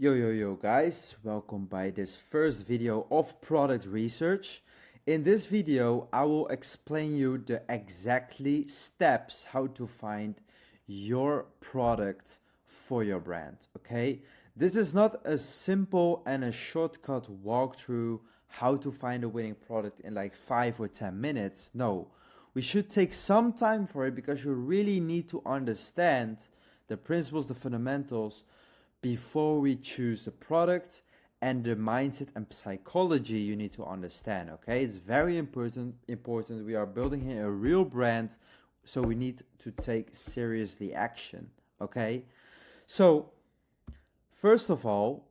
Yo guys, welcome by this first video of product research. In this video, I will explain you the exactly steps how to find your product for your brand, okay? This is not a simple and a shortcut walkthrough how to find a winning product in like 5 or 10 minutes. No, we should take some time for it because you really need to understand the principles, the fundamentals before we choose the product, and the mindset and psychology you need to understand. Okay, it's very important. We are building here a real brand, so we need to take seriously action. Okay, so first of all,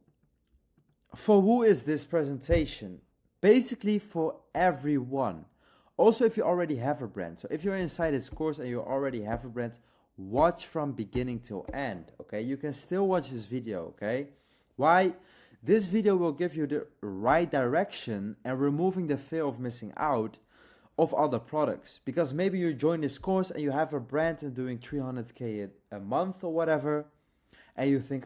for who is this presentation? Basically for everyone. Also, if you already have a brand. So if you're inside this course and you already have a brand, watch from beginning till end. Okay, you can still watch this video. Okay, why? This video will give you the right direction and removing the fear of missing out of other products. Because maybe you join this course and you have a brand and doing 300k a month or whatever, and you think,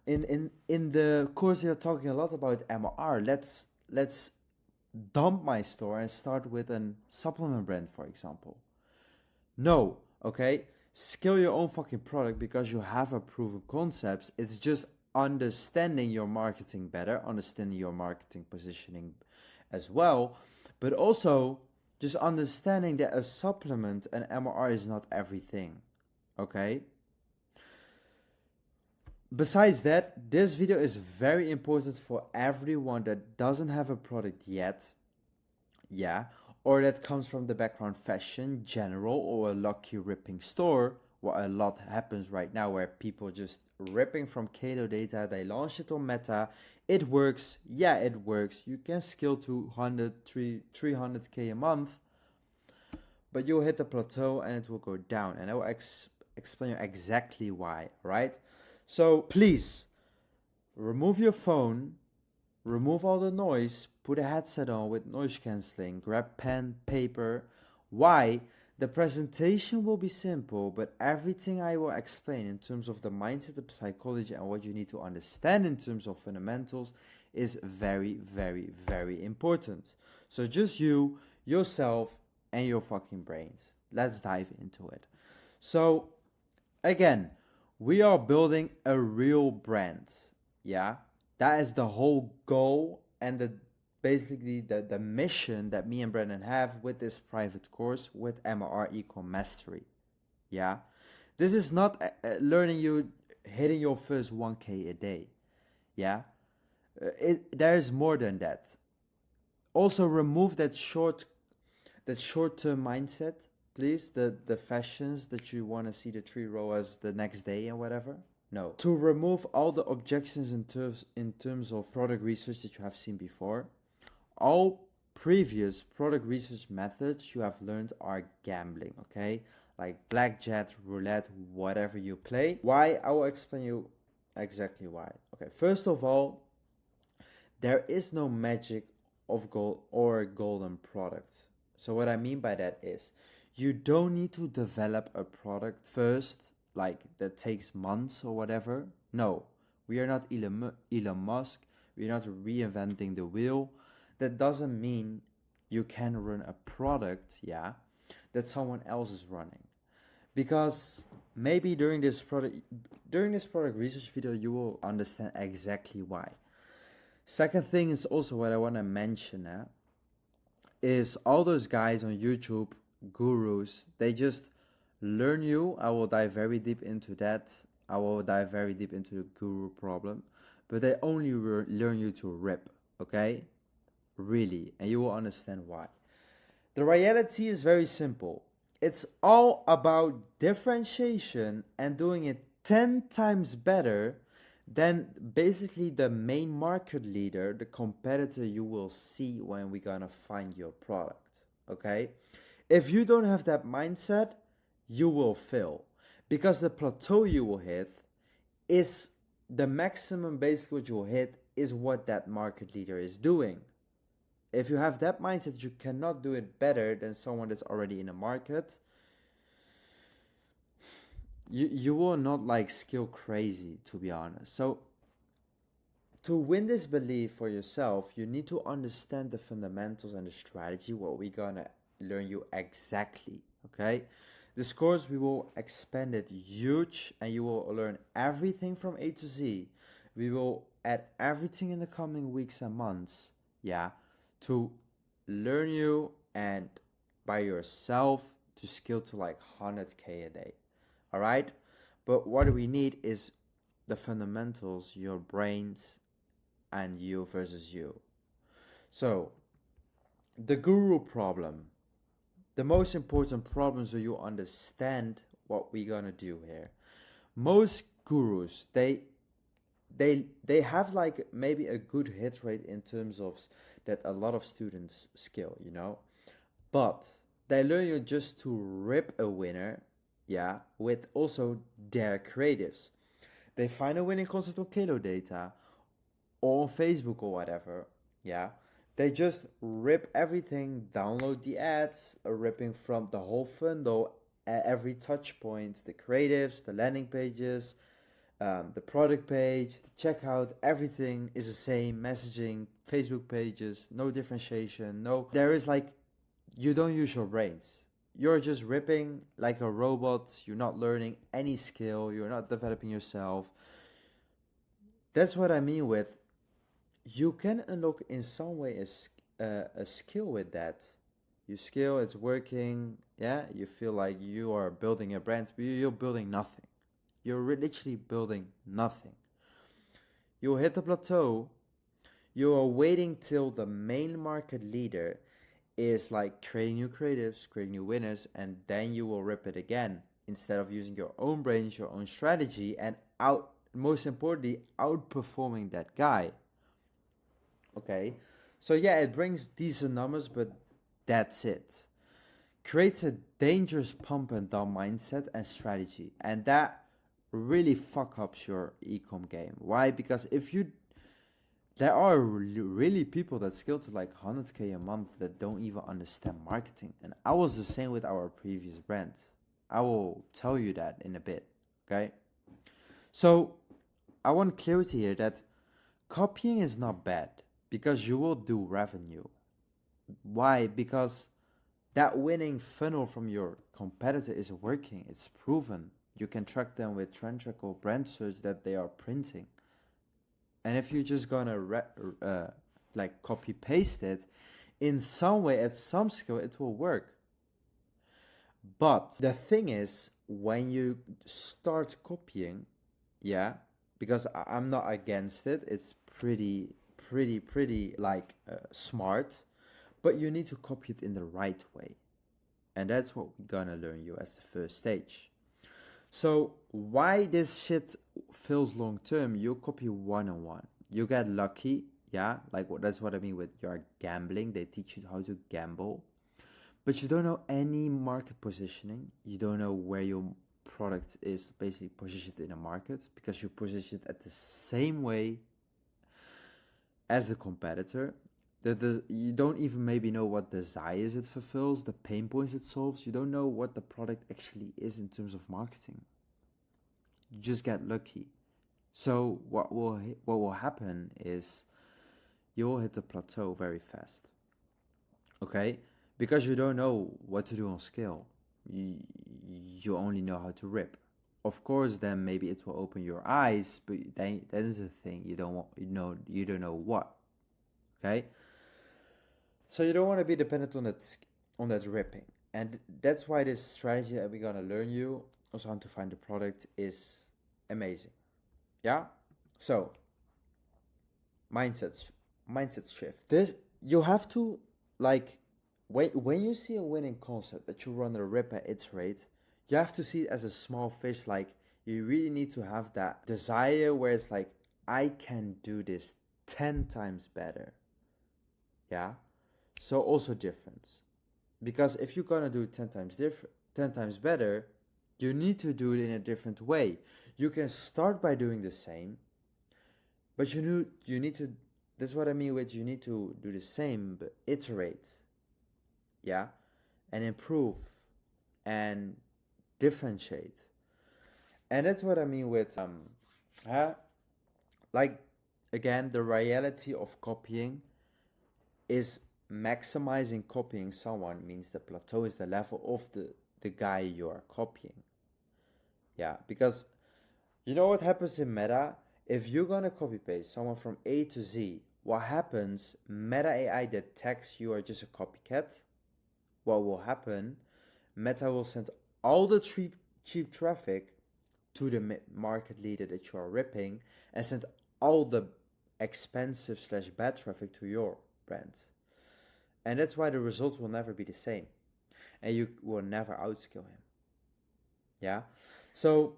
in the course you're talking a lot about MR. Let's dump my store and start with a supplement brand, for example. No, okay? Scale your own fucking product because you have a proven concepts. It's just understanding your marketing better, understanding your marketing positioning as well, but also just understanding that a supplement and MRR is not everything, okay? Besides that, this video is very important for everyone that doesn't have a product yet, or that comes from the background fashion, general, or a lucky ripping store, where a lot happens right now where people just ripping from Kato data, they launch it on Meta, it works, it works, you can scale to 300k a month, but you'll hit a plateau and it will go down, and I will explain you exactly why, right? So please, remove your phone, remove all the noise, put a headset on with noise cancelling, grab pen, paper. Why? The presentation will be simple, but everything I will explain in terms of the mindset, the psychology, and what you need to understand in terms of fundamentals is very, very, very important. So just you, yourself, and your fucking brains. Let's dive into it. So again, we are building a real brand. That is the whole goal and basically the mission that me and Brendan have with this private course with MR Equal Mastery. This is not learning you hitting your first 1k a day. There is more than that. Also remove that short-term mindset, please, the fashions that you want to see the 3 rows the next day and whatever. No. To remove all the objections in terms of product research that you have seen before. All previous product research methods you have learned are gambling, okay? Like blackjack, roulette, whatever you play. Why? I will explain you exactly why. Okay, first of all, there is no magic of gold or golden product. So what I mean by that is, you don't need to develop a product first, like that takes months or whatever. No, we are not Elon Musk. We're not reinventing the wheel. That doesn't mean you can run a product, that someone else is running. Because maybe during this product research video, you will understand exactly why. Second thing is also what I want to mention is all those guys on YouTube, gurus, they just learn you. I will dive very deep into that. I will dive very deep into the guru problem, but they only learn you to rip, okay? Really, and you will understand why. The reality is very simple. It's all about differentiation and doing it 10 times better than basically the main market leader, the competitor you will see when we're gonna find your product, okay? If you don't have that mindset, you will fail, because the plateau you will hit is the maximum. Basically what you will hit is what that market leader is doing. If you have that mindset, you cannot do it better than someone that's already in the market. You will not like skill crazy, to be honest. So To win this belief for yourself, you need to understand the fundamentals and the strategy, what we're gonna learn you exactly, okay? This course, we will expand it huge and you will learn everything from A to Z. We will add everything in the coming weeks and months, yeah, to learn you and by yourself to scale to like 100K a day, all right? But what we need is the fundamentals, your brains, and you versus you. So, the guru problem. The most important problem so you understand what we're gonna do here. Most gurus, they have like maybe a good hit rate in terms of that a lot of students skill, you know, but they learn you just to rip a winner, yeah, with also their creatives. They find a winning concept on Kalo data or on Facebook or whatever, yeah. They just rip everything, download the ads, ripping from the whole funnel, every touch point, the creatives, the landing pages, the product page, the checkout, everything is the same. Messaging, Facebook pages, no differentiation. No, there is like, you don't use your brains. You're just ripping like a robot. You're not learning any skill. You're not developing yourself. That's what I mean with, you can unlock in some way a skill with that. You skill, it's working, yeah, you feel like you are building a brand, but you're building nothing. You're literally building nothing. You'll hit the plateau, you are waiting till the main market leader is like creating new creatives, creating new winners, and then you will rip it again instead of using your own brains, your own strategy, and most importantly, outperforming that guy. Okay, so yeah, it brings decent numbers, but that's it. Creates a dangerous pump and dump mindset and strategy, and that really fuck ups your ecom game. Why? Because if you, there are really people that scale to like 100K a month that don't even understand marketing, and I was the same with our previous brand. I will tell you that in a bit. Okay, so I want clarity here that copying is not bad because you will do revenue. Why? Because that winning funnel from your competitor is working. It's proven. You can track them with trend track or brand search that they are printing. And if you're just gonna like copy paste it, in some way, at some scale, it will work. But the thing is, when you start copying, yeah, because I'm not against it. It's pretty like smart, but you need to copy it in the right way, and that's what we're gonna learn you as the first stage. So why this shit feels long term? You copy one on one. You get lucky, yeah. Like that's what I mean with your gambling. They teach you how to gamble, but you don't know any market positioning. You don't know where your product is basically positioned in a market because you position it at the same way as the competitor. You don't even maybe know what desires it fulfills, the pain points it solves. You don't know what the product actually is in terms of marketing. You just get lucky. So what will happen is you will hit the plateau very fast. Okay, because you don't know what to do on scale. You only know how to rip. Of course, then maybe it will open your eyes, but then that is a thing you don't want. You don't know what. Okay, so you don't want to be dependent on that ripping, and that's why this strategy that we're gonna learn you also how to find the product is amazing. Yeah. So mindset mindset shift. This you have to like when you see a winning concept that you run a rip and iterate, you have to see it as a small fish. Like you really need to have that desire where it's like I can do this 10 times better. Yeah. So also difference. Because if you're gonna do it 10 times better, you need to do it in a different way. You can start by doing the same, but you need to, that's what I mean with you need to do the same but iterate, yeah, and improve and differentiate. And that's what I mean with huh? Like again, the reality of copying is maximizing copying someone means the plateau is the level of the guy you are copying. Yeah, because you know what happens in meta? If you're gonna copy paste someone from A to Z, what happens? Meta AI detects you are just a copycat. What will happen? Meta will send all the cheap traffic to the market leader that you are ripping and send all the expensive slash bad traffic to your brand. And that's why the results will never be the same. And you will never outscale him. Yeah? So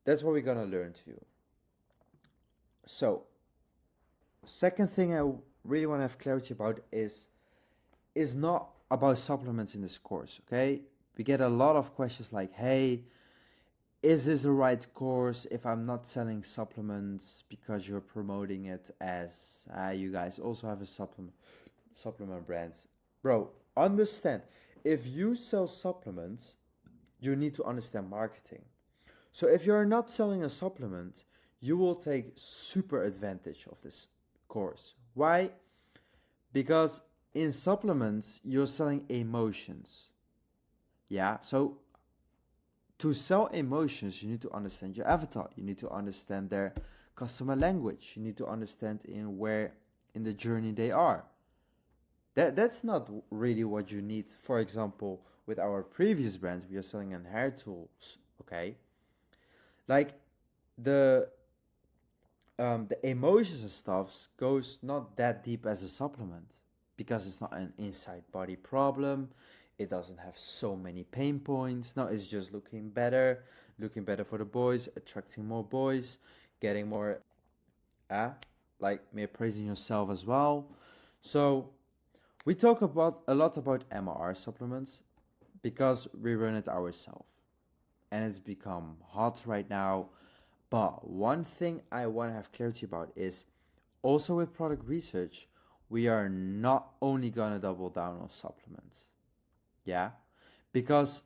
that's what we're gonna learn to you. So, second thing I really want to have clarity about is not about supplements in this course, okay? We get a lot of questions like, hey, is this the right course if I'm not selling supplements because you're promoting it as you guys also have a supplement brands? Bro, understand, if you sell supplements, you need to understand marketing. So if you're not selling a supplement, you will take super advantage of this course. Why? Because in supplements, you're selling emotions. Yeah, so to sell emotions, you need to understand your avatar. You need to understand their customer language. You need to understand where in the journey they are. That's not really what you need. For example, with our previous brands, we are selling in hair tools, okay? Like the emotions and stuff goes not that deep as a supplement because it's not an inside body problem. It doesn't have so many pain points. No, it's just looking better for the boys, attracting more boys, getting more, like mere praising yourself as well. So we talk about a lot about MRR supplements because we run it ourselves, and it's become hot right now. But one thing I want to have clarity about is also with product research, we are not only gonna double down on supplements. Yeah, because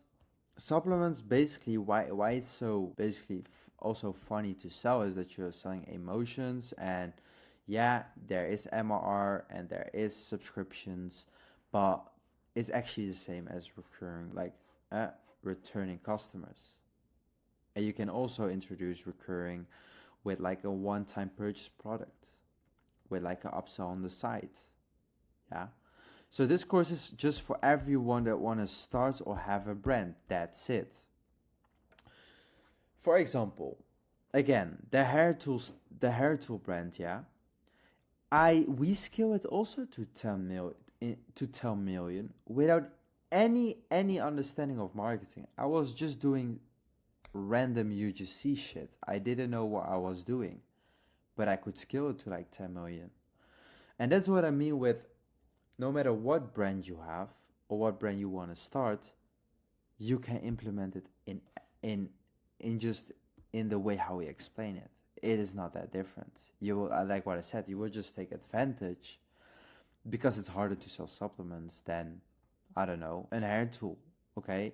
supplements basically why it's so basically also funny to sell is that you're selling emotions, and yeah, there is MRR and there is subscriptions, but it's actually the same as recurring, like returning customers. And you can also introduce recurring with like a one-time purchase product with like an upsell on the side. Yeah. So this course is just for everyone that want to start or have a brand. That's it. For example, again, the hair tool brand, yeah. We scale it also to 10 million without any understanding of marketing. I was just doing random UGC shit. I didn't know what I was doing, but I could scale it to like 10 million. And that's what I mean with no matter what brand you have or what brand you want to start, you can implement it in just in the way how we explain it. It is not that different. You will, like what I said, you will just take advantage because it's harder to sell supplements than, I don't know, an hair tool, okay?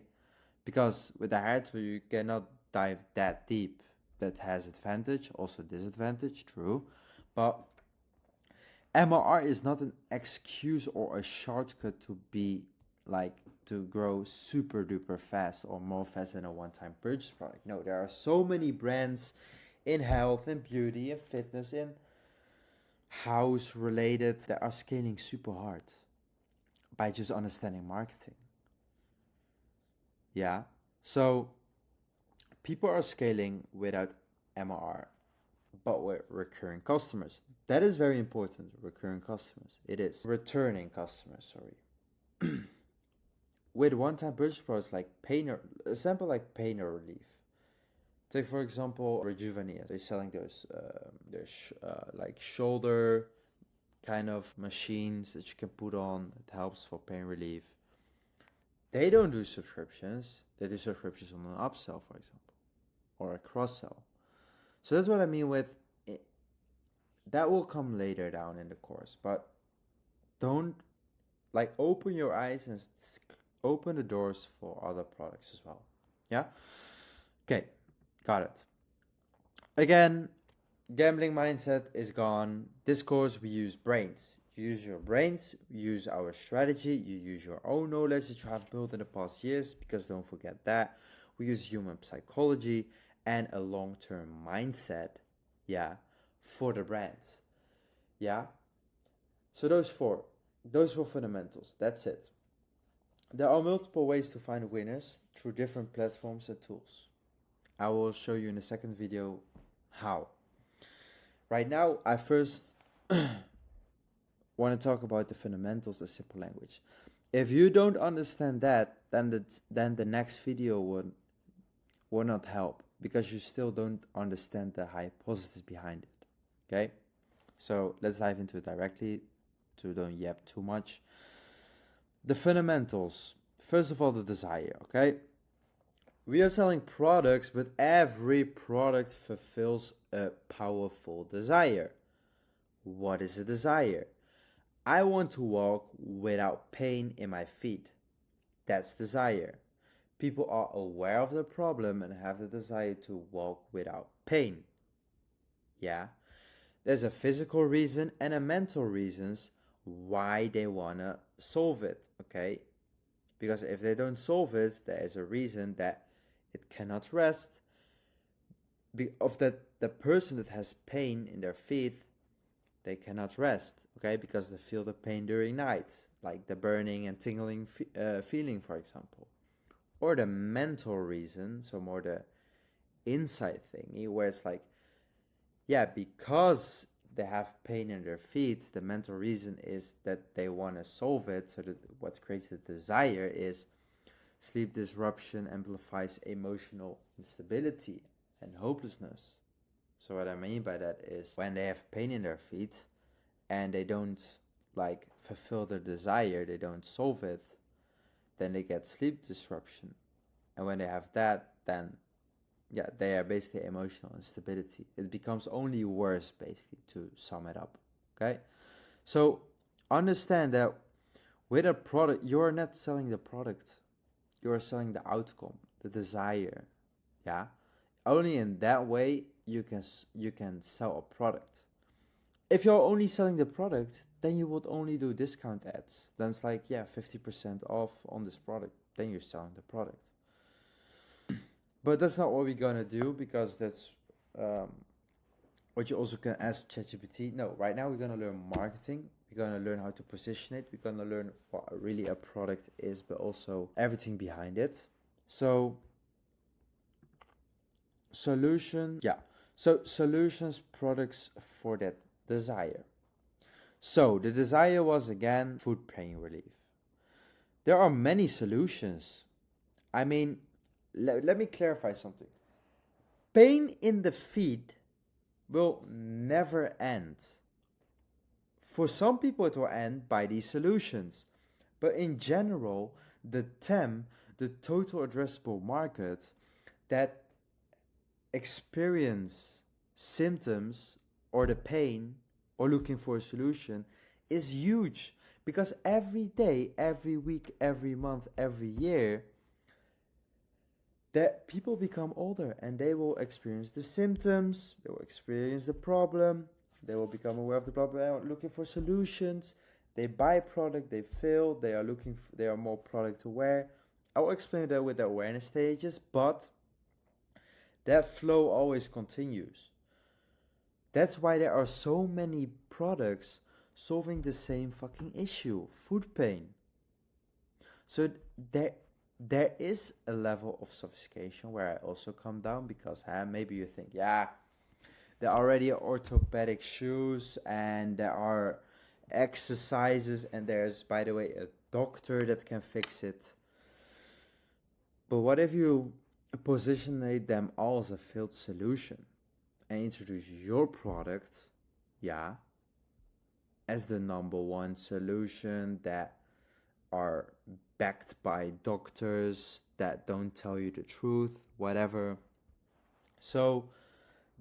Because with the hair tool, you cannot dive that deep. That has advantage, also disadvantage, true. But MRR is not an excuse or a shortcut to be like to grow super duper fast or more fast than a one-time purchase product. No, there are so many brands in health and beauty and fitness and house related that are scaling super hard by just understanding marketing. Yeah. So people are scaling without MRR, but with recurring customers. That is very important. Recurring customers. It is. Returning customers, sorry. With one-time purchase products like pain or a sample like pain or relief. Take for example Rejuvenate. They're selling those like shoulder kind of machines that you can put on. It helps for pain relief. They don't do subscriptions. They do subscriptions on an upsell, for example, or a cross-sell. So that's what I mean with it. That will come later down in the course, but don't like open your eyes and open the doors for other products as well. Yeah. Okay, got it. Again, Gambling mindset is gone. This course, we use brains. You use your brains, you use our strategy, you use your own knowledge that you have built in the past years, because don't forget that. We use human psychology and a long-term mindset, yeah, for the brands. Yeah. So those were fundamentals. That's it. There are multiple ways to find winners through different platforms and tools. I will show you in the second video how. Right now, I first want to talk about the fundamentals, the simple language. If you don't understand that, then the next video will not help, because you still don't understand the hypothesis behind it. Okay? So let's dive into it directly to don't yap too much. The fundamentals. First of all, the desire, okay? We are selling products, but every product fulfills a powerful desire. What is a desire? I want to walk without pain in my feet. That's desire. People are aware of the problem and have the desire to walk without pain. Yeah? There's a physical reason and a mental reasons why they want to solve it, okay? Because if they don't solve it, there is a reason that it cannot rest. Of that, the person that has pain in their feet, they cannot rest, okay? Because they feel the pain during night, like the burning and tingling feeling, for example. Or the mental reason, so more the inside thingy, where it's like, yeah, because they have pain in their feet, the mental reason is that they want to solve it. So that what creates the desire is sleep disruption amplifies emotional instability and hopelessness. So what I mean by that is when they have pain in their feet and they don't like fulfill their desire, they don't solve it, then they get sleep disruption. And when they have that, then yeah, they are basically emotional instability. It becomes only worse, basically, to sum it up. Okay? So understand that with a product, you're not selling the product, you're selling the outcome, the desire. Yeah? Only in that way you can sell a product. If you're only selling the product, then you would only do discount ads. Then it's like, yeah, 50% off on this product. Then you're selling the product. But that's not what we're gonna do, because that's what you also can ask ChatGPT. No, right now we're gonna learn marketing. We're gonna learn how to position it. We're gonna learn what really a product is, but also everything behind it. So solutions, products for that desire. So the desire was again food pain relief. There are many solutions. I mean, let me clarify something. Pain in the feet will never end. For some people, it will end by these solutions. But in general, the TAM, the total addressable market, that experience symptoms or the pain or looking for a solution is huge, because every day, every week, every month, every year, that people become older and they will experience the symptoms, they will experience the problem, they will become aware of the problem, they are looking for solutions, they buy product, they fail, they are more product aware. I will explain that with the awareness stages, but that flow always continues. That's why there are so many products solving the same fucking issue, food pain. So there is a level of sophistication where I also come down, because maybe you think, yeah, there are already orthopedic shoes and there are exercises and there's, by the way, a doctor that can fix it. But what if you position them all as a failed solution and introduce your product, yeah, as the number one solution that are backed by doctors that don't tell you the truth, whatever. So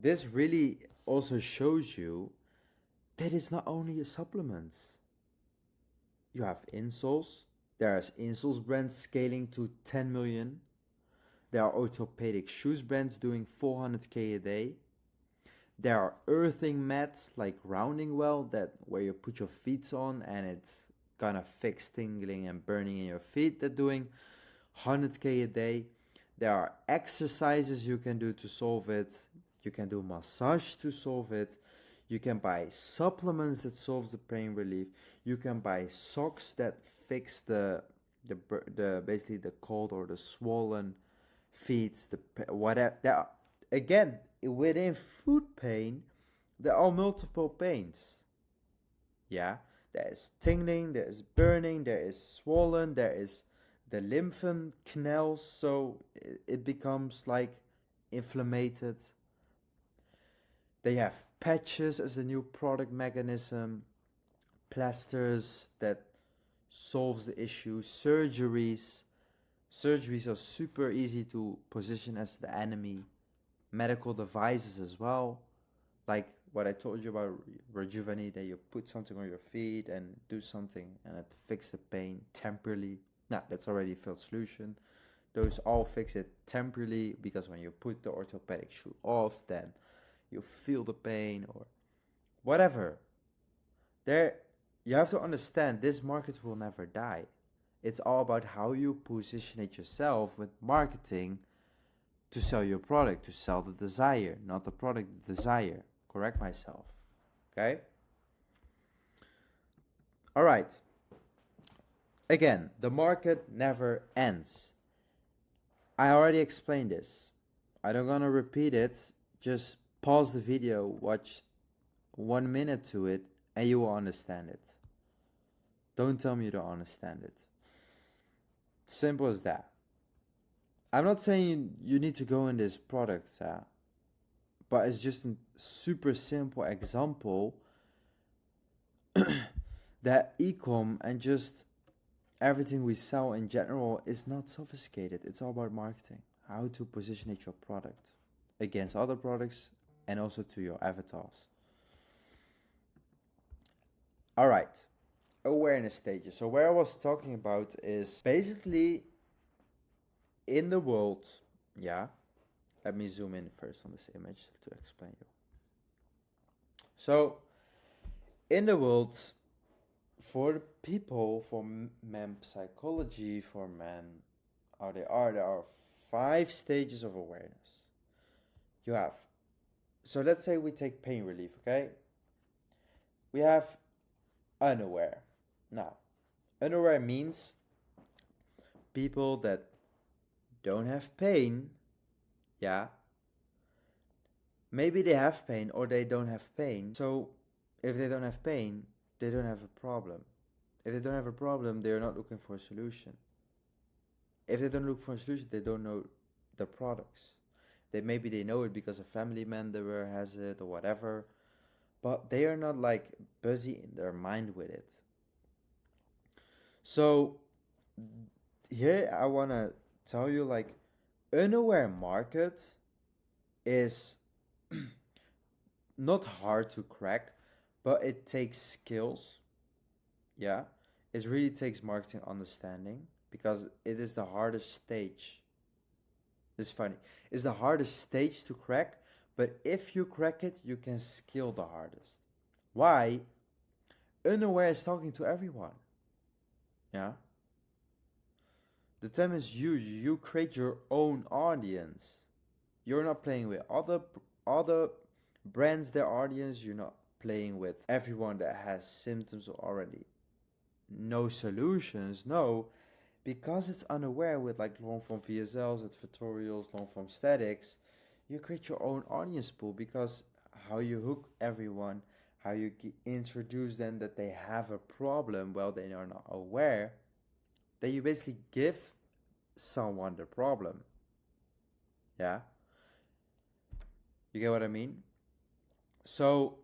this really also shows you that it's not only a supplement. You have insoles. There's insoles brands scaling to 10 million. There are orthopedic shoes brands doing 400k a day. There are earthing mats like rounding well that where you put your feet on and it's gonna fix tingling and burning in your feet. They're doing 100k a day. There are exercises you can do to solve it. You can do massage to solve it. You can buy supplements that solves the pain relief. You can buy socks that fix the basically the cold or the swollen feet, the whatever. There are, again, within foot pain, there are multiple pains. Yeah, there is tingling, there is burning, there is swollen, there is the lymph canals, so it becomes like inflamed. They have patches as a new product mechanism, plasters that solves the issue, surgeries. Surgeries are super easy to position as the enemy. Medical devices as well, like what I told you about Rejuvenate, that you put something on your feet and do something and it fixes the pain temporarily. Nah, that's already a failed solution. Those all fix it temporarily because when you put the orthopedic shoe off, then you feel the pain or whatever. There, you have to understand this market will never die. It's all about how you position it yourself with marketing to sell your product, to sell the desire, not the product, the desire. Correct myself. Okay? All right. Again, the market never ends. I already explained this. I don't gonna repeat it. Just pause the video, watch 1 minute to it, and you will understand it. Don't tell me you don't understand it. Simple as that. I'm not saying you need to go in this product, but it's just a super simple example that e-com and just everything we sell in general is not sophisticated. It's all about marketing, how to position your product against other products and also to your avatars. All right, awareness stages. So where I was talking about is basically in the world, yeah. Let me zoom in first on this image to explain you. So, in the world, for the people, for men psychology, for men, how they are, there are 5 stages of awareness. You have, so let's say we take pain relief, okay? We have unaware. Now, unaware means people that don't have pain, yeah, maybe they have pain or they don't have pain. So if they don't have pain, they don't have a problem. If they don't have a problem, they're not looking for a solution. If they don't look for a solution, they don't know the products. Maybe they know it because a family member has it or whatever, but they are not like busy in their mind with it. So here I want to tell you, like, unaware market is not hard to crack, but it takes skills. Yeah, it really takes marketing understanding because it is the hardest stage. It's funny. It's the hardest stage to crack, but if you crack it, you can scale the hardest. Why? Unaware is talking to everyone. Yeah. The term is you create your own audience. You're not playing with other brands, their audience. You're not playing with everyone that has symptoms already. No solutions, no, because it's unaware with like long form VSLs, advertorials, long form statics. You create your own audience pool because how you hook everyone, how you introduce them that they have a problem while they are not aware, then you basically give someone the problem. Yeah? You get what I mean? So,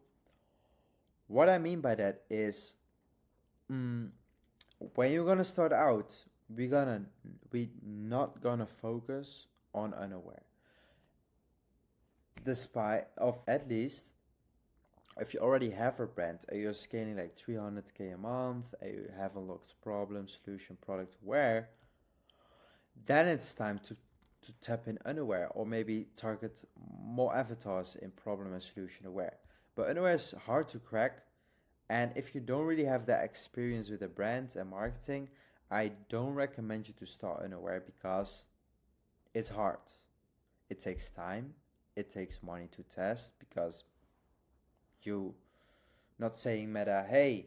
what I mean by that is, when you're gonna start out, we not gonna focus on unaware. Despite of at least, if you already have a brand and you're scaling like 300k a month and you have unlocked problem, solution, product, where, then it's time to to tap in unaware, or maybe target more avatars in problem and solution aware. But unaware is hard to crack, and if you don't really have that experience with the brand and marketing, I don't recommend you to start unaware because it's hard. It takes time, it takes money to test, because you not saying Meta, hey,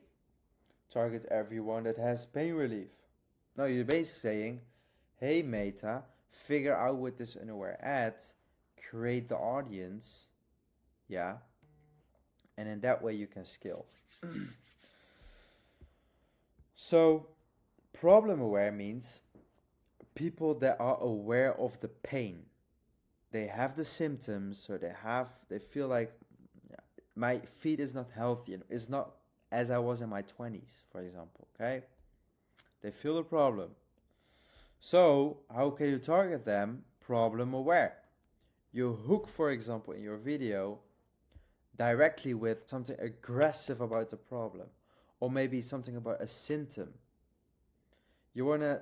target everyone that has pain relief. No, you're basically saying, hey Meta, figure out with this unaware ad, create the audience, yeah, and in that way you can scale. So, problem aware means people that are aware of the pain. They have the symptoms, so they feel like my feet is not healthy, it's not as I was in my 20s, for example, okay? They feel the problem. So, how can you target them? Problem aware. You hook, for example, in your video directly with something aggressive about the problem, or maybe something about a symptom. You want to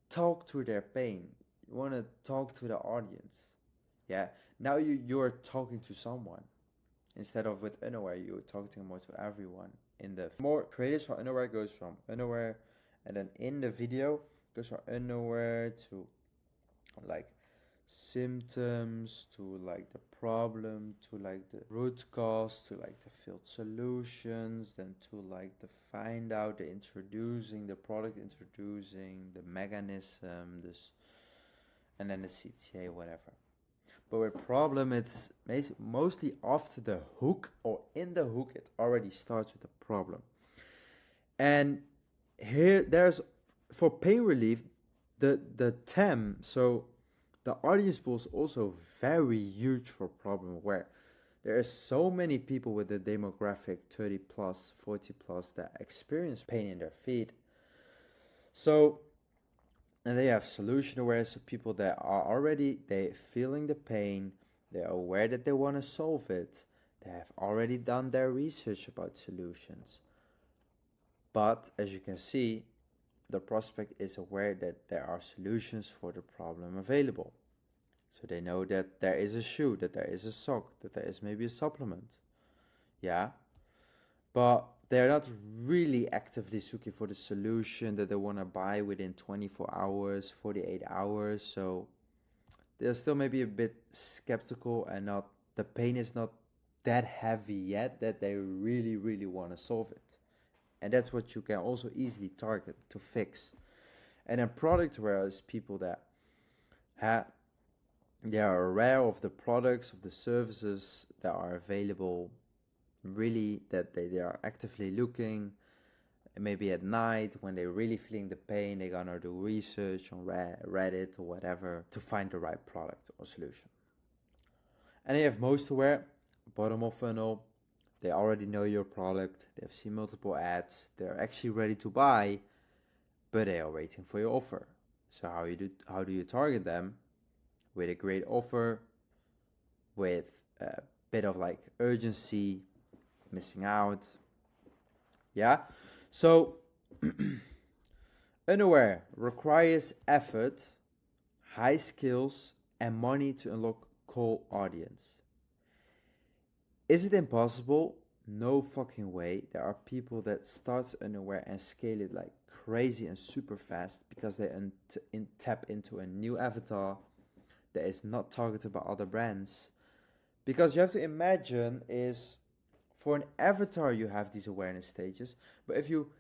talk to their pain. You want to talk to the audience. Yeah, now you're talking to someone. Instead of with unaware, you're talking more to everyone. In the more creators for unaware goes from unaware, and then in the video goes from unaware to like symptoms, to like the problem, to like the root cause, to like the failed solutions, then to like the find out, the introducing, the product introducing, the mechanism, this, and then the CTA, whatever. But with problem, it's mostly after the hook, or in the hook, it already starts with the problem. And here, there's, for pain relief, the TAM, so the audience pool is also very huge for problem aware. There are so many people with the demographic 30 plus, 40 plus that experience pain in their feet. So, and they have solution aware, so people that are already, they feeling the pain, they're aware that they want to solve it, they have already done their research about solutions. But as you can see, the prospect is aware that there are solutions for the problem available. So they know that there is a shoe, that there is a sock, that there is maybe a supplement. Yeah. But they're not really actively looking for the solution that they want to buy within 24 hours, 48 hours. So they're still maybe a bit skeptical, and not, the pain is not that heavy yet that they really, really want to solve it. And that's what you can also easily target to fix. And then product aware is people that they are aware of the products, of the services that are available, really, that they are actively looking. Maybe at night when they're really feeling the pain, they're gonna do research on Reddit or whatever to find the right product or solution. And they have most aware, bottom of funnel. They already know your product, they've seen multiple ads, they're actually ready to buy, but they are waiting for your offer. So how do you target them? With a great offer, with a bit of like urgency, missing out. Yeah. So unaware requires effort, high skills, and money to unlock cold audience. Is it impossible? No fucking way. There are people that start unaware and scale it like crazy and super fast because they tap into a new avatar that is not targeted by other brands. Because you have to imagine is, for an avatar you have these awareness stages, but if you,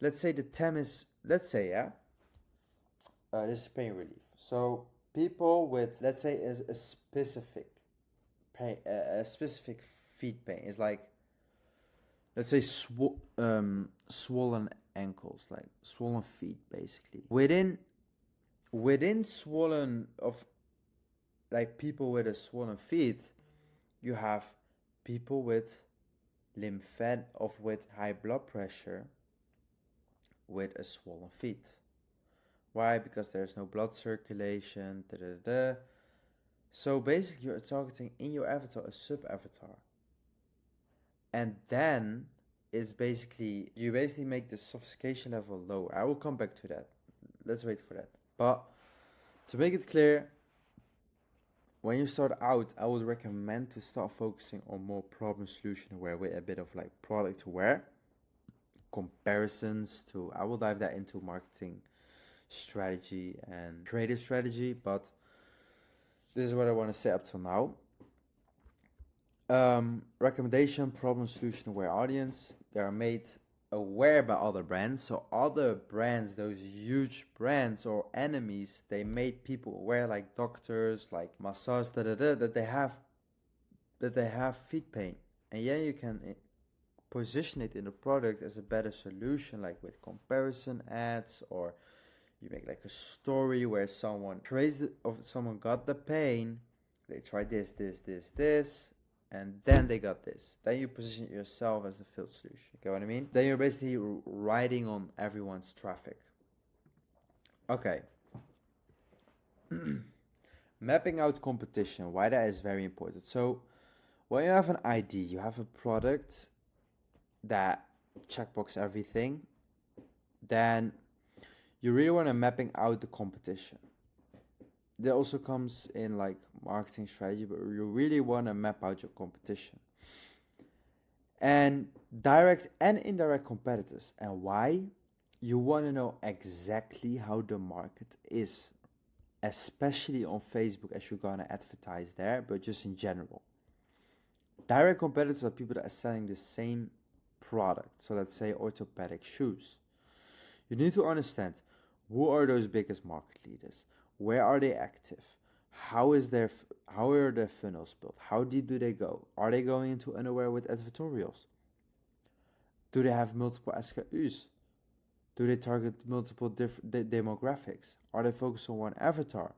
let's say the TAM is, let's say, this is pain relief. So people with, let's say, a specific pain, a specific feet pain is like, let's say swollen ankles, like swollen feet, basically. Within swollen of, like people with a swollen feet, you have people with with high blood pressure with a swollen feet. Why? Because there's no blood circulation. So basically you're targeting in your avatar a sub-avatar. And then is basically, you basically make the sophistication level low. I will come back to that. Let's wait for that. But To make it clear, when you start out, I would recommend to start focusing on more problem solution aware with a bit of like product aware comparisons to, I will dive that into marketing strategy and creative strategy, but this is what I want to say up till now. Recommendation, problem solution aware audience. They are made aware by other brands. So other brands, those huge brands or enemies, they made people aware, like doctors, like massage, that they have feet pain. And yeah, you can position it in the product as a better solution, like with comparison ads, or you make like a story where someone someone got the pain, they tried this, and then they got this. Then you position yourself as the field solution. You get what I mean? Then you're basically riding on everyone's traffic. Okay. Mapping out competition. Why that is very important. So when you have an ID, you have a product that checkbox everything, then you really want to mapping out the competition. That also comes in like marketing strategy, but you really want to map out your competition and direct and indirect competitors. And why? You want to know exactly how the market is, especially on Facebook, as you're gonna advertise there, but just in general. Direct competitors are people that are selling the same product. So let's say orthopedic shoes. You need to understand, who are those biggest market leaders? Where are they active? How are their funnels built? How deep do they go? Are they going into underwear with editorials? Do they have multiple SKUs? Do they target multiple different demographics? Are they focused on one avatar?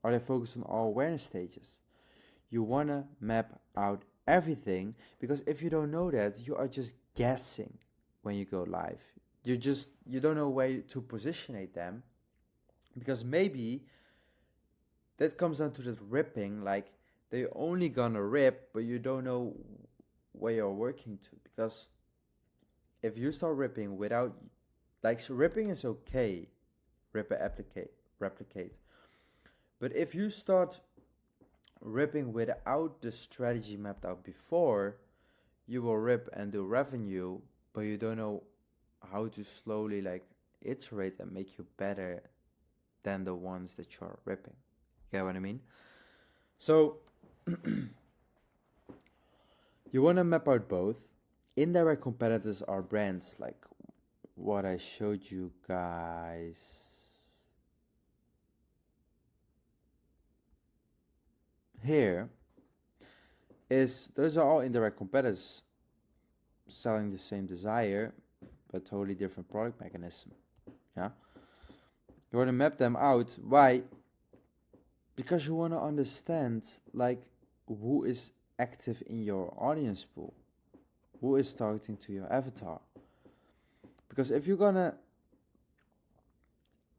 Are they focused on all awareness stages? You want to map out everything, because if you don't know that, you are just guessing when you go live. You don't know where to positionate them, because maybe that comes down to that ripping, like they're only gonna rip, but you don't know where you're working to. Because if you start ripping without, like, so ripping is okay, rip and replicate. But if you start ripping without the strategy mapped out before, you will rip and do revenue, but you don't know how to slowly like iterate and make you better than the ones that you're ripping. You get what I mean? So you want to map out both. Indirect competitors are brands like what I showed you guys here. Those are all indirect competitors selling the same desire, but totally different product mechanism. Yeah, you want to map them out. Why? Because you want to understand like who is active in your audience pool, who is targeting to your avatar. Because if you're gonna,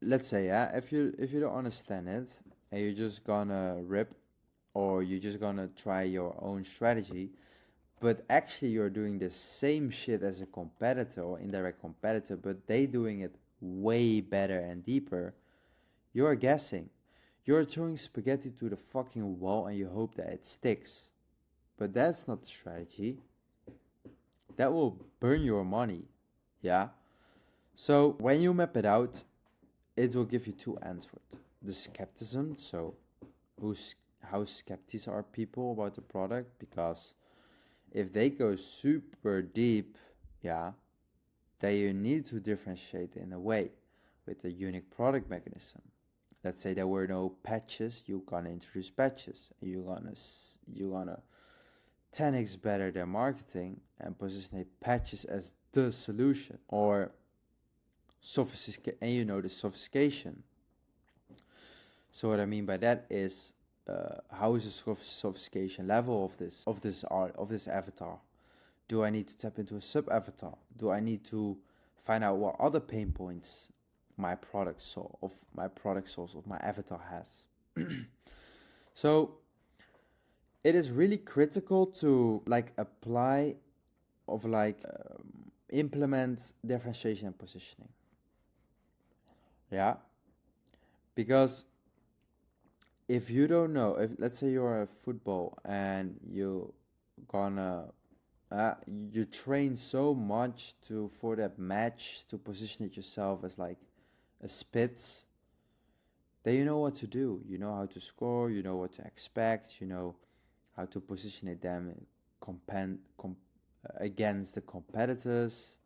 let's say, if you don't understand it and you're just gonna rip, or you're just gonna try your own strategy, but actually you're doing the same shit as a competitor or indirect competitor, but they doing it way better and deeper, you're guessing. You're throwing spaghetti to the fucking wall and you hope that it sticks. But that's not the strategy. That will burn your money. Yeah? So when you map it out, it will give you two answers. The skepticism, so how skeptics are people about the product, because if they go super deep, yeah, then you need to differentiate in a way with a unique product mechanism. Let's say there were no patches, you're gonna introduce patches. You're gonna 10x better their marketing and position patches as the solution, or the sophistication. So what I mean by that is, how is the sophistication level of this avatar? Do I need to tap into a sub avatar? Do I need to find out what other pain points my product source of my avatar has? So it is really critical to like apply of like implement differentiation and positioning. Yeah, because if you don't know, if let's say you're a football and gonna you train so much to for that match to position it yourself as like a spitz, then you know what to do. You know how to score. You know what to expect. You know how to position it them against the competitors.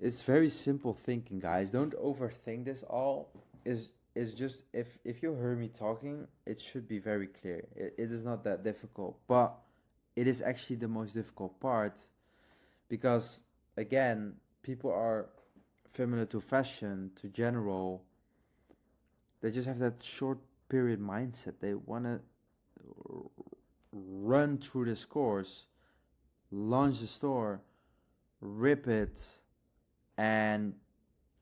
It's very simple thinking, guys. Don't overthink this all. Is just if you heard me talking, it should be very clear. It is not that difficult, but it is actually the most difficult part because again, people are familiar to fashion, to general. They just have that short period mindset. They want to run through the scores, launch the store, rip it, and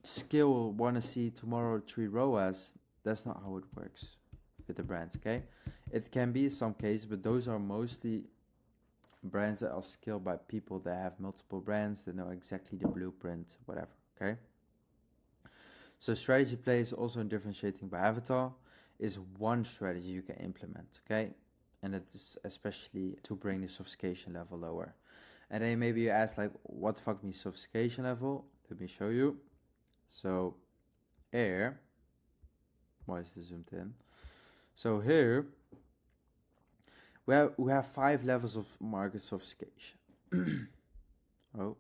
skill want to see tomorrow 3 ROAS. That's not how it works with the brands, okay? It can be some cases, but those are mostly brands that are scaled by people that have multiple brands, that know exactly the blueprint, whatever, okay? So strategy plays also in differentiating by avatar is one strategy you can implement, okay? And it is especially to bring the sophistication level lower. And then maybe you ask like, what the fuck means sophistication level? Let me show you. So here, why is this zoomed in? So here, we have 5 levels of market sophistication. Oh.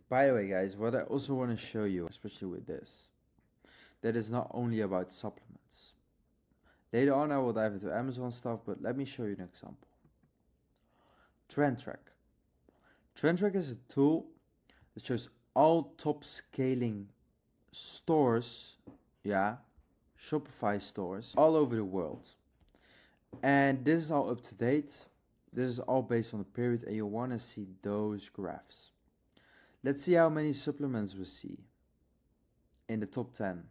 By the way, guys, what I also want to show you, especially with this, that is not only about supplements. Later on, I will dive into Amazon stuff, but let me show you an example. Trend Track. Trend Track is a tool that shows all top scaling stores, yeah, Shopify stores all over the world. And this is all up to date. This is all based on the period, and you want to see those graphs. Let's see how many supplements we see in the top 10.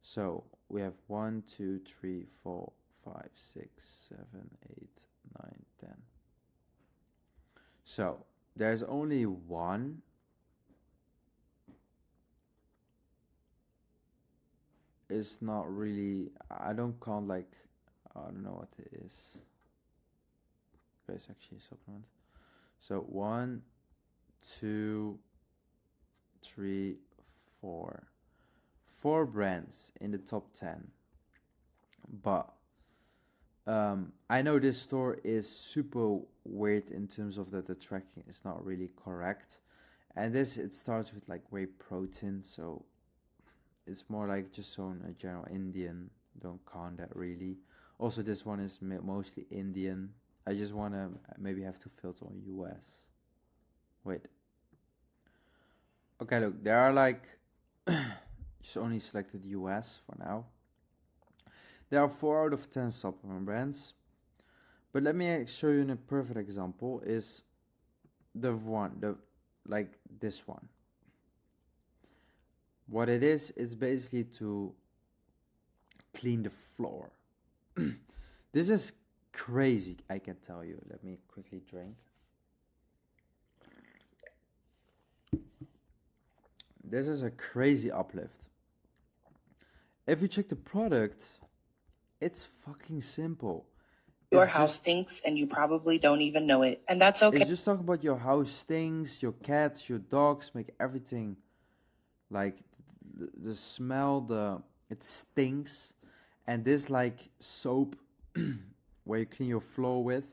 So we have 1, 2, 3, 4, 5, 6, 7, 8, 9, 10. So there's only one. It's not really, I don't count like, I don't know what it is. It's actually a supplement. So 1, 2, 3, 4. 4 brands in the top 10. But I know this store is super weird in terms of that the tracking is not really correct. And this, it starts with like whey protein, so it's more like just on a general Indian. Don't count that really. Also, this one is mostly Indian. I just want to maybe have to filter on US. Wait. Okay, look, there are like just only selected US for now. There are 4 out of 10 supplement brands. But let me show you a perfect example is like this one. What it is basically to clean the floor. This is crazy, I can tell you. Let me quickly drink. This is a crazy uplift. If you check the product, it's fucking simple. Your house stinks and you probably don't even know it. And that's okay. It's just talking about your house stinks, your cats, your dogs, make everything like the smell, it stinks. And this like soap where you clean your floor with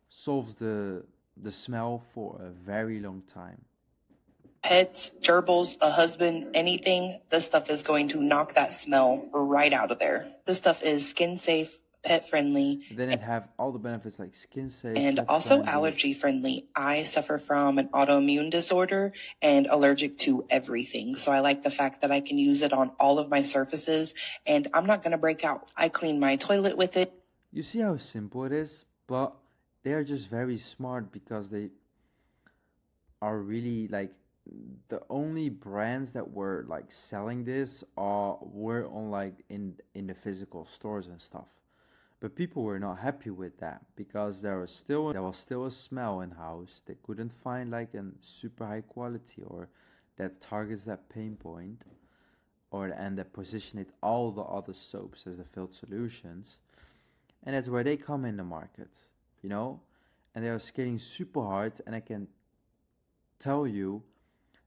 solves the smell for a very long time. Pets, gerbils, a husband, anything, this stuff is going to knock that smell right out of there. This stuff is skin safe, pet friendly. Then it have all the benefits like skin safe and also allergy friendly. I suffer from an autoimmune disorder and allergic to everything. So I like the fact that I can use it on all of my surfaces and I'm not going to break out. I clean my toilet with it. You see how simple it is, but they're just very smart because they are really like the only brands that were like selling this were on like in the physical stores and stuff. But people were not happy with that because there was still a smell in house. They couldn't find like a super high quality or that targets that pain point, and that position it all the other soaps as the filled solutions, and that's where they come in the market, you know, and they are scaling super hard, and I can tell you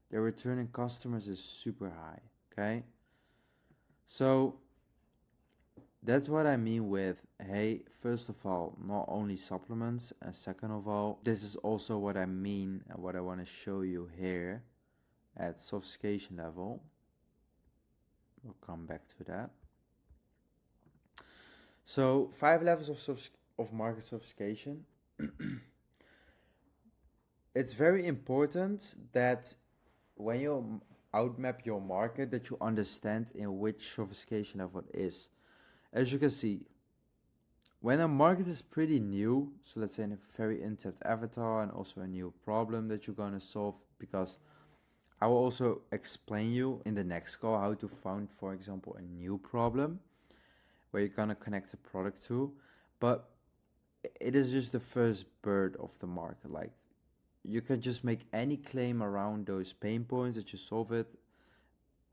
their returning customers is super high. Okay, so that's what I mean with, hey, first of all, not only supplements, and second of all, this is also what I mean and what I want to show you here at sophistication level. We'll come back to that. So 5 levels of market sophistication. It's very important that when you outmap your market, that you understand in which sophistication level it is. As you can see, when a market is pretty new, so let's say in a very in-depth avatar and also a new problem that you're going to solve, because I will also explain you in the next call how to find, for example, a new problem where you're going to connect a product to, but it is just the first bird of the market. Like, you can just make any claim around those pain points that you solve it,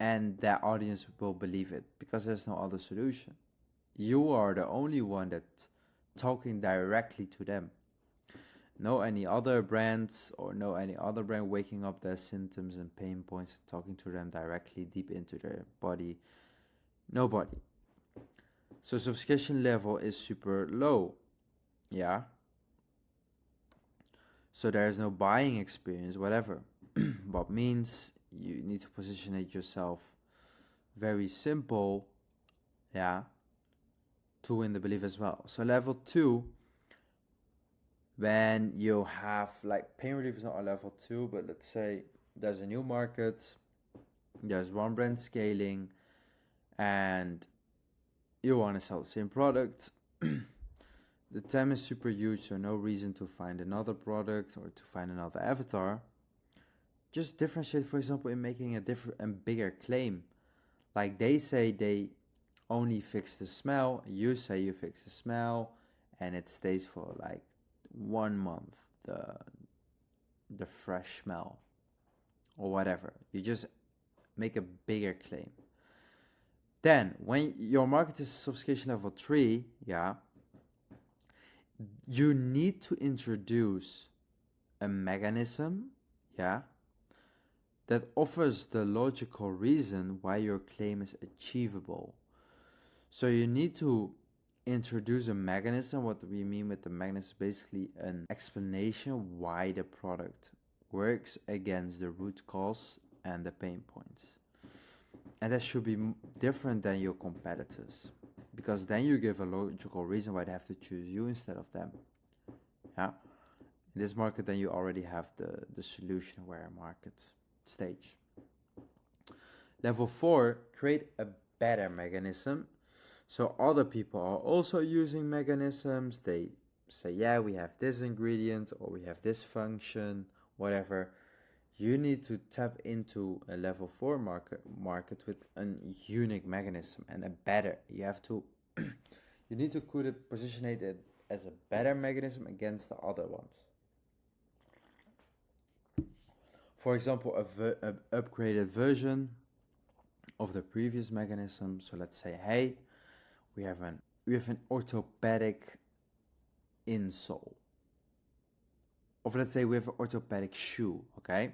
and that audience will believe it because there's no other solution. You are the only one that's talking directly to them. No any other brands or no any other brand waking up their symptoms and pain points and talking to them directly deep into their body. Nobody. So sophistication level is super low. Yeah. So there is no buying experience, whatever. What means you need to position it yourself very simple. Yeah. To win the belief as well. So level 2, when you have, like, pain relief is not a level 2, but let's say there's a new market, there's one brand scaling, and you want to sell the same product. The TAM is super huge, so no reason to find another product or to find another avatar. Just differentiate, for example, in making a different and bigger claim. Like, they say they only fix the smell, you say you fix the smell, and it stays for like 1 month, the fresh smell or whatever. You just make a bigger claim. Then when your market is sophistication level 3, yeah, you need to introduce a mechanism, yeah, that offers the logical reason why your claim is achievable. So you need to introduce a mechanism. What we mean with the mechanism is basically an explanation why the product works against the root cause and the pain points. And that should be different than your competitors, because then you give a logical reason why they have to choose you instead of them. Yeah. In this market, then you already have the solution aware market stage. Level 4, create a better mechanism. So other people are also using mechanisms. They say, yeah, we have this ingredient or we have this function, whatever. You need to tap into a level 4 market with a unique mechanism and a better. You have to, you need to position it as a better mechanism against the other ones. For example, a upgraded version of the previous mechanism. So let's say, hey, we have an orthopedic insole. Or let's say we have an orthopedic shoe, okay?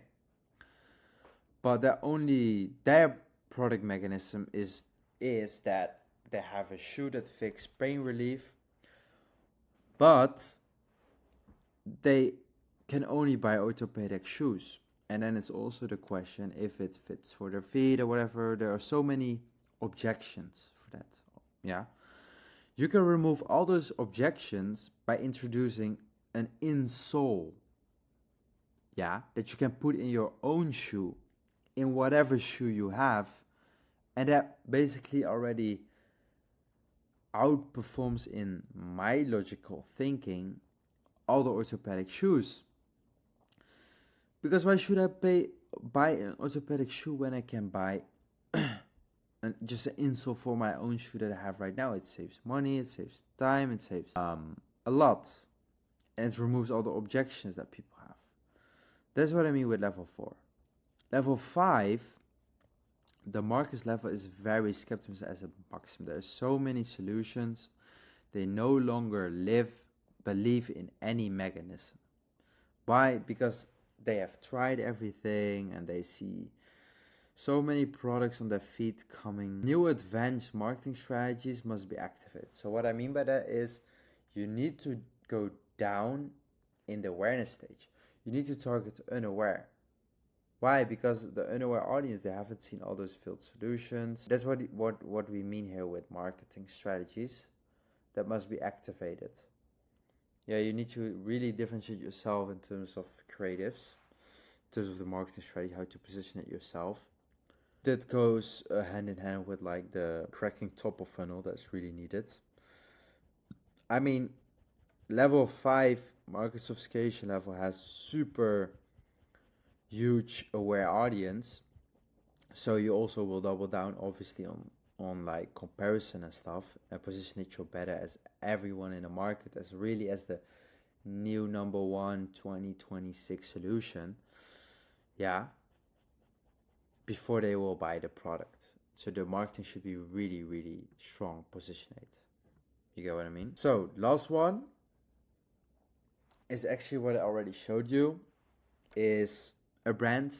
But their product mechanism is that they have a shoe that fixes pain relief, but they can only buy orthopedic shoes. And then it's also the question if it fits for their feet or whatever. There are so many objections for that. Yeah. You can remove all those objections by introducing an insole. Yeah. That you can put in your own shoe, in whatever shoe you have. And that basically already outperforms, in my logical thinking, all the orthopedic shoes. Because why should I buy an orthopedic shoe when I can buy just an insole for my own shoe that I have right now? It saves money, it saves time, it saves a lot. And it removes all the objections that people have. That's what I mean with level 4. Level 5, the market's level is very skeptical as a maximum. There are so many solutions. They no longer believe in any mechanism. Why? Because they have tried everything and they see so many products on their feed coming. New advanced marketing strategies must be activated. So what I mean by that is you need to go down in the awareness stage. You need to target unaware. Why? Because the unaware audience, they haven't seen all those field solutions. That's what we mean here with marketing strategies that must be activated. Yeah, you need to really differentiate yourself in terms of creatives, in terms of the marketing strategy, how to position it yourself. That goes hand in hand with like the cracking top of funnel that's really needed. I mean, level 5 market sophistication level has super huge aware audience, so you also will double down obviously on like comparison and stuff and position it your better as everyone in the market as really as the new number one 2026 solution, yeah, before they will buy the product. So the marketing should be really, really strong, position it. You get what I mean? So last one is actually what I already showed you, is a brand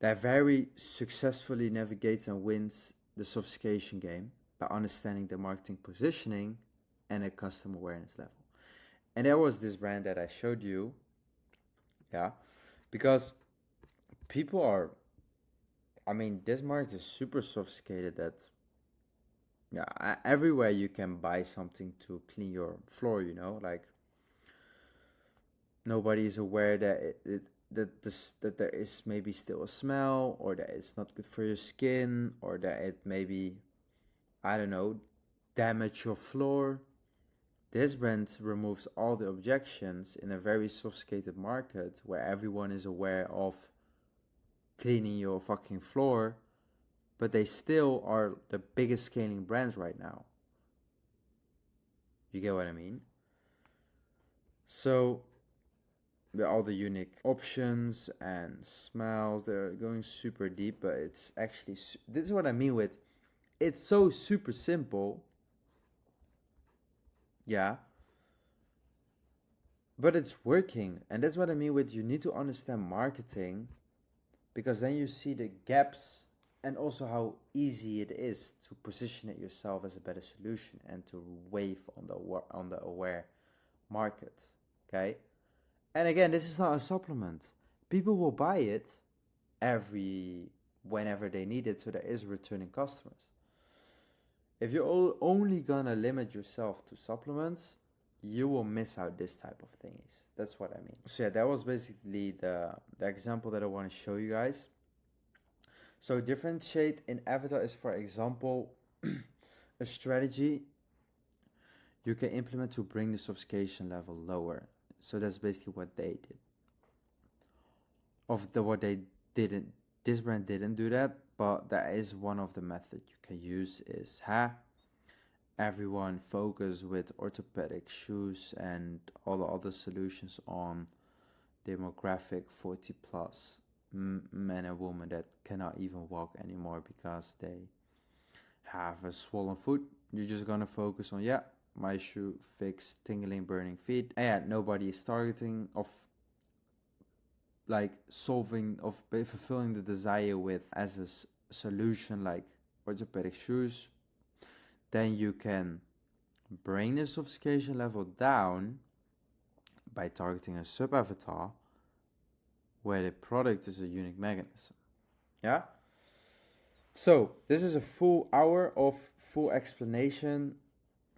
that very successfully navigates and wins the sophistication game by understanding the marketing positioning and a customer awareness level. And there was this brand that I showed you, yeah, because people are, I mean, this market is super sophisticated that, yeah, everywhere you can buy something to clean your floor, you know, like nobody is aware that that there is maybe still a smell, or that it's not good for your skin, or that it maybe, I don't know, damage your floor. This brand removes all the objections in a very sophisticated market where everyone is aware of cleaning your fucking floor, but they still are the biggest scaling brands right now. You get what I mean? So with all the unique options and smells, they're going super deep, but it's actually, this is what I mean with, it's so super simple, yeah, but it's working. And that's what I mean with, you need to understand marketing, because then you see the gaps and also how easy it is to position it yourself as a better solution and to wave on the aware market. Okay, and again, this is not a supplement. People will buy it whenever they need it, so there is returning customers. If you're only gonna limit yourself to supplements, you will miss out this type of things. That's what I mean. So yeah, that was basically the example that I want to show you guys. So differentiate in avatar is, for example, a strategy you can implement to bring the sophistication level lower. So that's basically what they did. What they didn't, this brand didn't do that, but that is one of the methods you can use is everyone focus with orthopedic shoes and all the other solutions on demographic 40 plus men and women that cannot even walk anymore because they have a swollen foot. You're just gonna focus on, yeah, my shoe fix tingling burning feet, and nobody is targeting of like fulfilling the desire with as a solution like orthopedic shoes. Then you can bring the sophistication level down by targeting a sub-avatar where the product is a unique mechanism. Yeah? So, this is a full hour of full explanation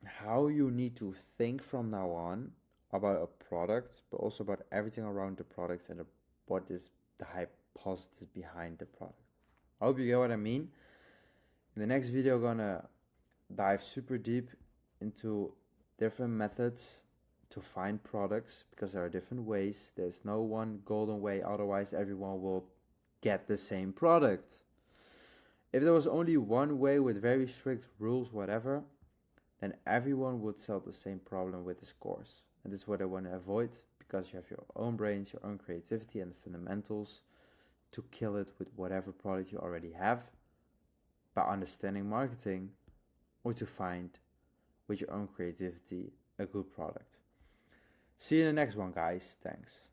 how you need to think from now on about a product, but also about everything around the product and what is the hypothesis behind the product. I hope you get what I mean. In the next video, I'm gonna dive super deep into different methods to find products, because there are different ways. There's no one golden way, otherwise everyone will get the same product. If there was only one way with very strict rules, whatever, then everyone would sell the same problem with this course. And this is what I want to avoid, because you have your own brains, your own creativity and the fundamentals to kill it with whatever product you already have by understanding marketing, or to find with your own creativity a good product. See you in the next one, guys. Thanks.